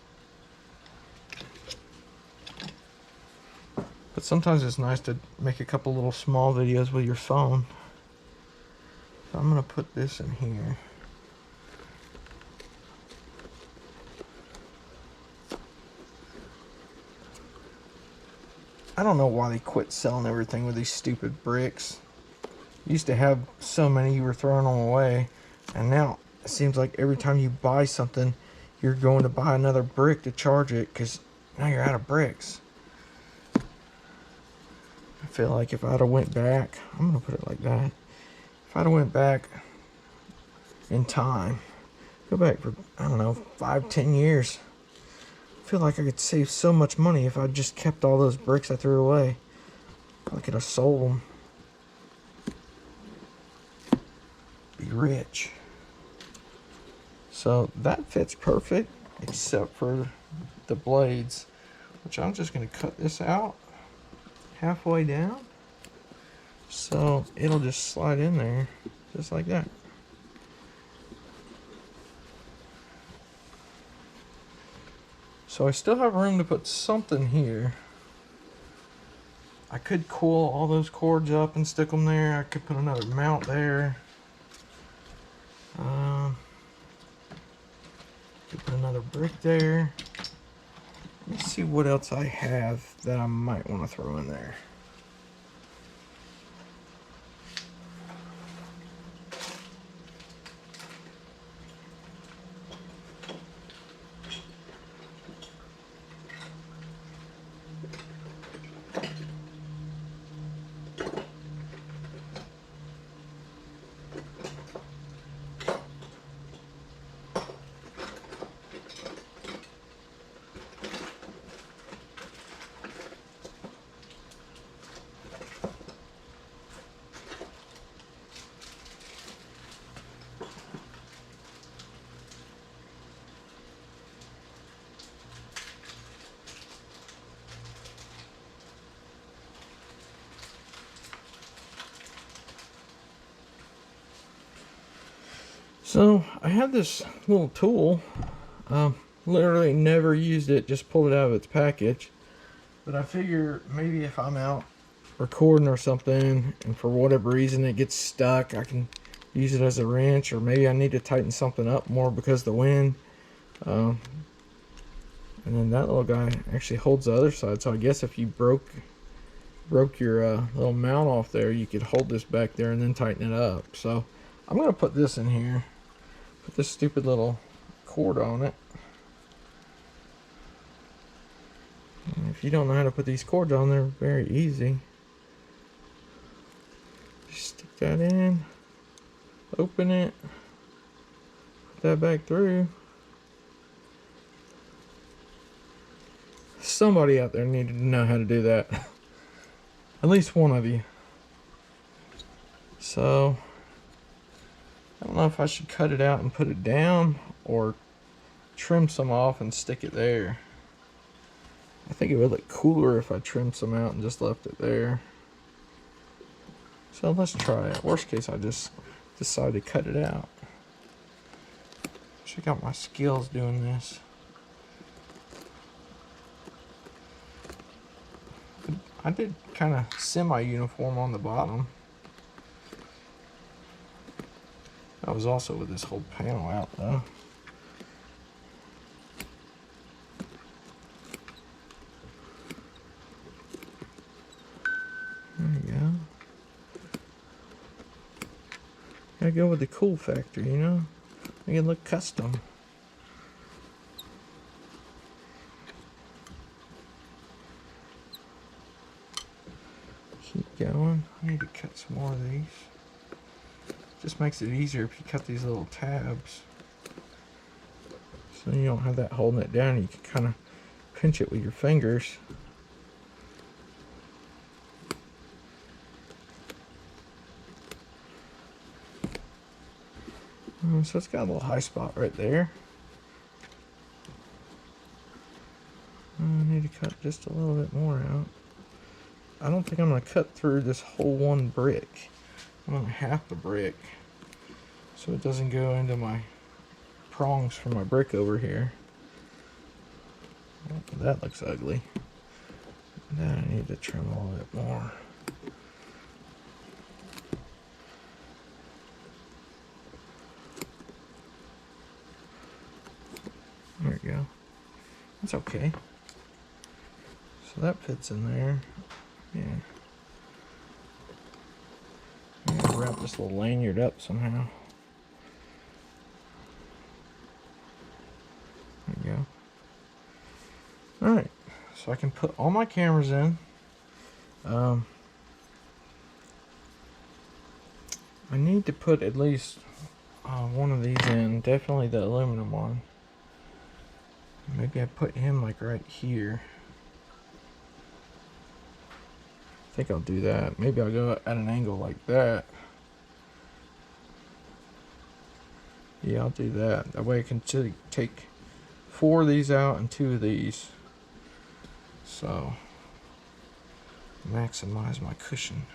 but sometimes it's nice to make a couple little small videos with your phone. So I'm gonna put this in here. I don't know why they quit selling everything with these stupid bricks. You used to have so many, you were throwing them away, and now it seems like every time you buy something, you're going to buy another brick to charge it because now you're out of bricks. I feel like if I'd have went back, I'm gonna put it like that. If I'd have went back in time, go back for, I don't know, 5-10 years, I feel like I could save so much money if I just kept all those bricks I threw away. I could have sold them. Be rich. So that fits perfect, except for the blades, which I'm just going to cut this out halfway down, so it'll just slide in there just like that. So I still have room to put something here. I could coil all those cords up and stick them there. I could put another mount there. Could put another brick there. Let's see what else I have that I might want to throw in there. So I have this little tool, literally never used it, just pulled it out of its package. But I figure maybe if I'm out recording or something and for whatever reason it gets stuck, I can use it as a wrench, or maybe I need to tighten something up more because of the wind. And then that little guy actually holds the other side, so I guess if you broke your little mount off there, you could hold this back there and then tighten it up. So I'm gonna put this in here. Put this stupid little cord on it. And if you don't know how to put these cords on, they're very easy. Just stick that in, open it, put that back through. Somebody out there needed to know how to do that. At least one of you. So I don't know if I should cut it out and put it down or trim some off and stick it there. I think it would look cooler if I trimmed some out and just left it there. So let's try it. Worst case, I just decide to cut it out. Check out my skills doing this. I did kind of semi-uniform on the bottom. I was also with this whole panel out though. There you go. Gotta go with the cool factor, you know? Make it look custom. Keep going. I need to cut some more of these. Just makes it easier if you cut these little tabs. So you don't have that holding it down. You can kind of pinch it with your fingers. So it's got a little high spot right there. I need to cut just a little bit more out. I don't think I'm going to cut through this whole one brick. I'm going to half the brick so it doesn't go into my prongs for my brick over here. Oh, that looks ugly. That I need to trim a little bit more. There we go. That's okay. So that fits in there. Yeah. I'm gonna wrap this little lanyard up somehow. There we go. Alright, so I can put all my cameras in. I need to put at least one of these in, definitely the aluminum one. Maybe I put him like right here. I think I'll do that. Maybe I'll go at an angle like that. Yeah, I'll do that. That way I can take 4 of these out and 2 of these. So, maximize my cushion.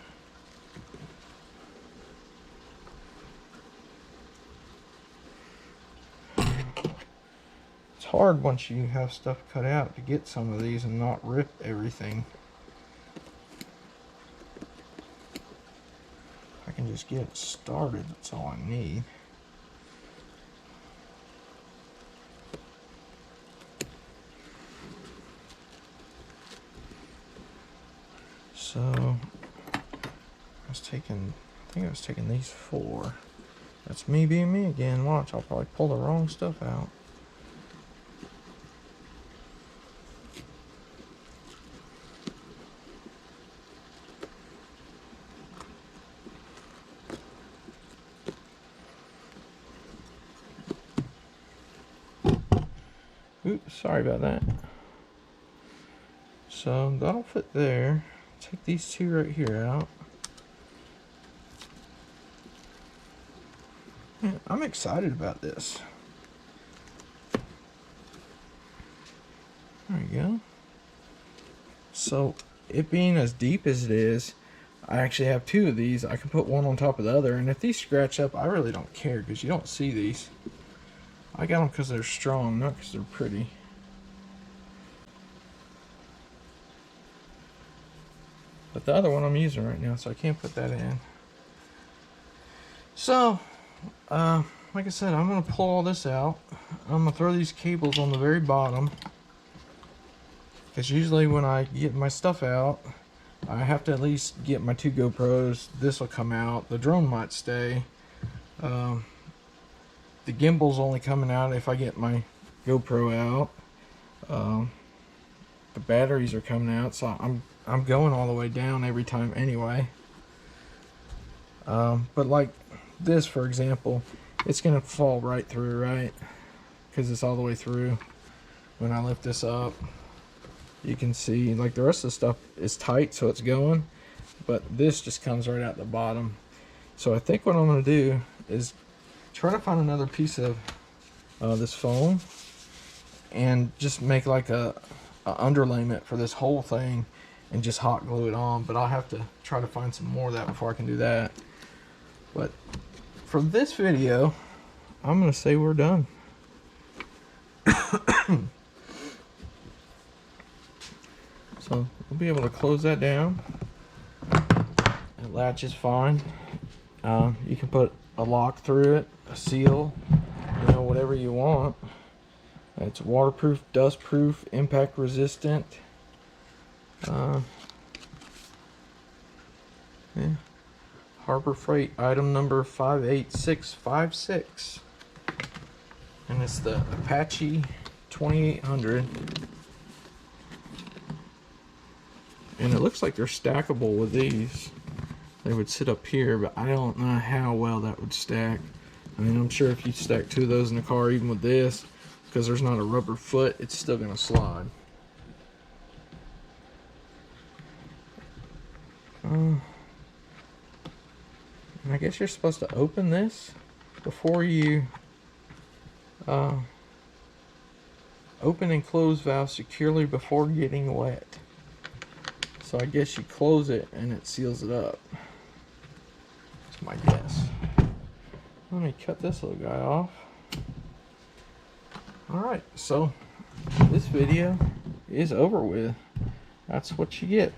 It's hard once you have stuff cut out to get some of these and not rip everything. I can just get it started, that's all I need. So I think I was taking these 4. That's me being me again. Watch, I'll probably pull the wrong stuff out. Oops, sorry about that. So that'll fit there. Take these 2 right here out. Man, I'm excited about this. There we go. So it being as deep as it is, I actually have 2 of these. I can put one on top of the other, and if these scratch up, I really don't care because you don't see these. I got them because they're strong, not because they're pretty. But the other one I'm using right now, so I can't put that in. So, like I said, I'm going to pull all this out. I'm going to throw these cables on the very bottom. Because usually when I get my stuff out, I have to at least get my 2 GoPros. This will come out. The drone might stay. The gimbal's only coming out if I get my GoPro out. The batteries are coming out, so I'm going all the way down every time anyway. But like this, for example, it's gonna fall right through, right? Because it's all the way through. When I lift this up, you can see like the rest of the stuff is tight, so it's going, but this just comes right out the bottom. So I think what I'm gonna do is try to find another piece of this foam and just make like a underlayment for this whole thing and just hot glue it on. But I'll have to try to find some more of that before I can do that. But for this video, I'm gonna say we're done. So we'll be able to close that down. It latches fine. You can put a lock through it, a seal, you know, whatever you want. It's waterproof, dustproof, impact resistant. Yeah. Harbor Freight item number 58656. And it's the Apache 2800. And it looks like they're stackable with these. They would sit up here, but I don't know how well that would stack. I mean, I'm sure if you stack two of those in the car, even with this, because there's not a rubber foot, it's still going to slide. And I guess you're supposed to open this before you open and close valve securely before getting wet. So I guess you close it and it seals it up. That's my guess. Let me cut this little guy off. Alright, so this video is over with. That's what you get.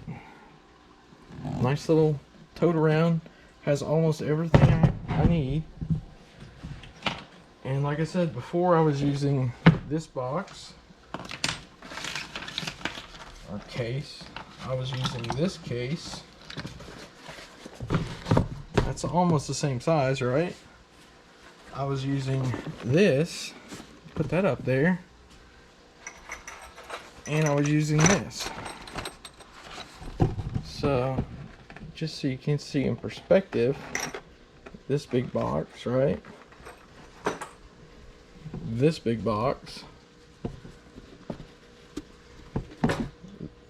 Nice little tote around. Has almost everything I need. And like I said before, I was using this box or case. I was using this case. That's almost the same size, right? I was using this. Put that up there. And I was using this. So, just so you can see in perspective, this big box, right? This big box.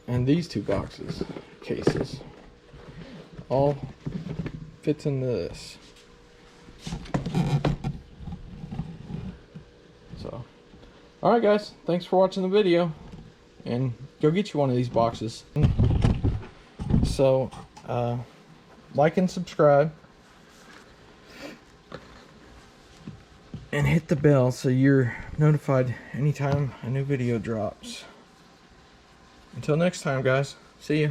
And these two cases. All fits into this. So, alright guys, thanks for watching the video. And go get you one of these boxes. So, like and subscribe. And hit the bell so you're notified anytime a new video drops. Until next time, guys. See ya.